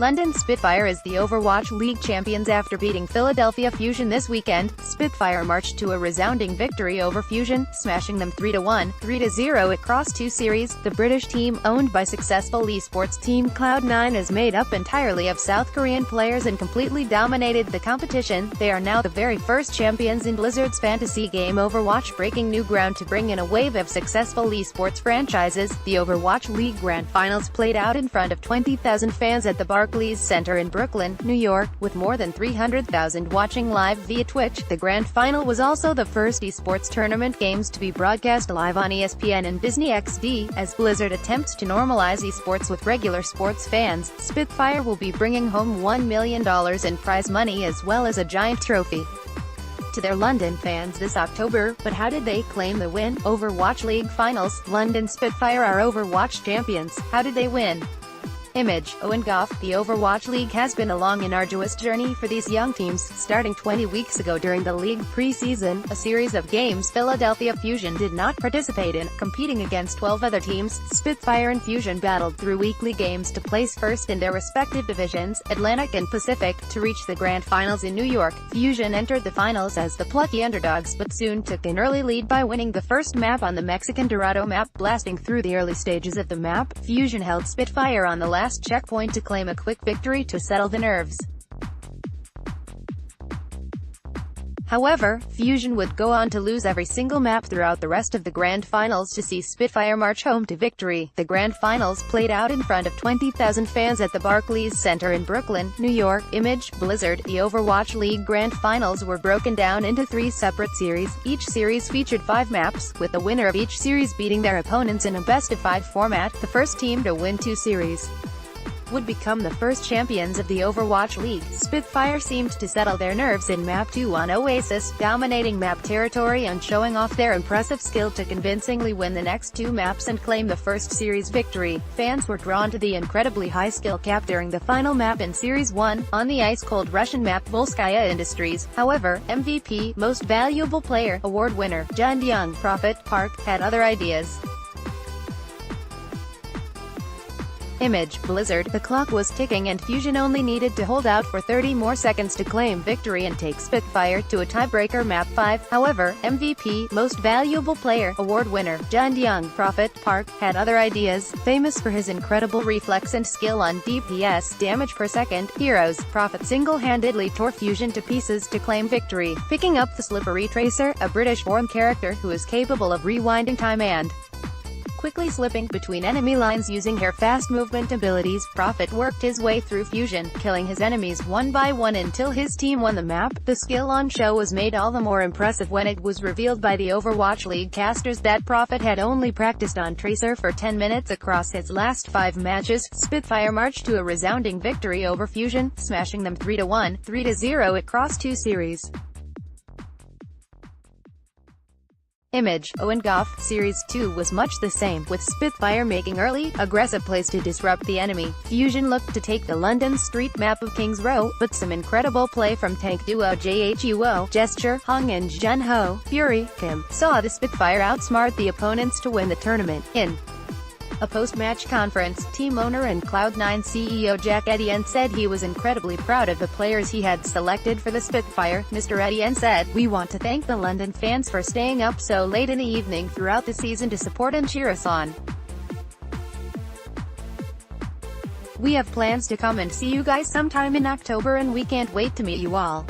London Spitfire is the Overwatch League champions after beating Philadelphia Fusion this weekend. Spitfire marched to a resounding victory over Fusion, smashing them 3-1, 3-0 across two series. The British team, owned by successful esports team Cloud9, is made up entirely of South Korean players and completely dominated the competition. They are now the very first champions in Blizzard's fantasy game Overwatch, breaking new ground to bring in a wave of successful esports franchises. The Overwatch League Grand Finals played out in front of 20,000 fans at the Barclays Center in Brooklyn, New York, with more than 300,000 watching live via Twitch. The Grand Final was also the first esports tournament games to be broadcast live on ESPN and Disney XD. As Blizzard attempts to normalize esports with regular sports fans, Spitfire will be bringing home $1 million in prize money as well as a giant trophy to their London fans this October. But how did they claim the win? Overwatch League Finals. London Spitfire are Overwatch champions. How did they win? Image, Owen Goff. The Overwatch League has been a long and arduous journey for these young teams. Starting 20 weeks ago during the league pre-season, a series of games Philadelphia Fusion did not participate in, competing against 12 other teams. Spitfire and Fusion battled through weekly games to place first in their respective divisions, Atlantic and Pacific, to reach the Grand Finals in New York. Fusion entered the finals as the plucky underdogs, but soon took an early lead by winning the first map on the Mexican Dorado map. Blasting through the early stages of the map, Fusion held Spitfire on the last checkpoint to claim a quick victory to settle the nerves. However, Fusion would go on to lose every single map throughout the rest of the Grand Finals to see Spitfire march home to victory. The Grand Finals played out in front of 20,000 fans at the Barclays Center in Brooklyn, New York. Image, Blizzard. The Overwatch League Grand Finals were broken down into 3 separate series. Each series featured 5 maps, with the winner of each series beating their opponents in a best-of-5 format. The first team to win 2 series would become the first champions of the Overwatch League. Spitfire seemed to settle their nerves in Map 2 on Oasis, dominating map territory and showing off their impressive skill to convincingly win the next 2 maps and claim the first series victory. Fans were drawn to the incredibly high skill cap during the final map in Series 1, on the ice-cold Russian map Volskaya Industries. However, MVP, Most Valuable Player, award winner, Jun Young, Prophet Park, had other ideas. Image, Blizzard. The clock was ticking and Fusion only needed to hold out for 30 more seconds to claim victory and take Spitfire to a tiebreaker map 5. However, MVP, Most Valuable Player, award winner, Jun Young, Prophet Park, had other ideas. Famous for his incredible reflex and skill on DPS, damage per second, heroes, Prophet single-handedly tore Fusion to pieces to claim victory, picking up the slippery Tracer, a British-born character who is capable of rewinding time and quickly slipping between enemy lines using her fast movement abilities. Prophet worked his way through Fusion, killing his enemies one by one until his team won the map. The skill on show was made all the more impressive when it was revealed by the Overwatch League casters that Prophet had only practiced on Tracer for 10 minutes across his last 5 matches. Spitfire marched to a resounding victory over Fusion, smashing them 3-1, 3-0 across 2 series. Image, Owen Goff. Series 2 was much the same, with Spitfire making early, aggressive plays to disrupt the enemy. Fusion looked to take the London street map of King's Row, but some incredible play from tank duo JHUO, Gesture, Hung and Jun Ho, Fury, Kim, saw the Spitfire outsmart the opponents to win the tournament. In a post-match conference, team owner and Cloud9 CEO Jack Etienne said he was incredibly proud of the players he had selected for the Spitfire. Mr. Etienne said, "We want to thank the London fans for staying up so late in the evening throughout the season to support and cheer us on. We have plans to come and see you guys sometime in October and we can't wait to meet you all."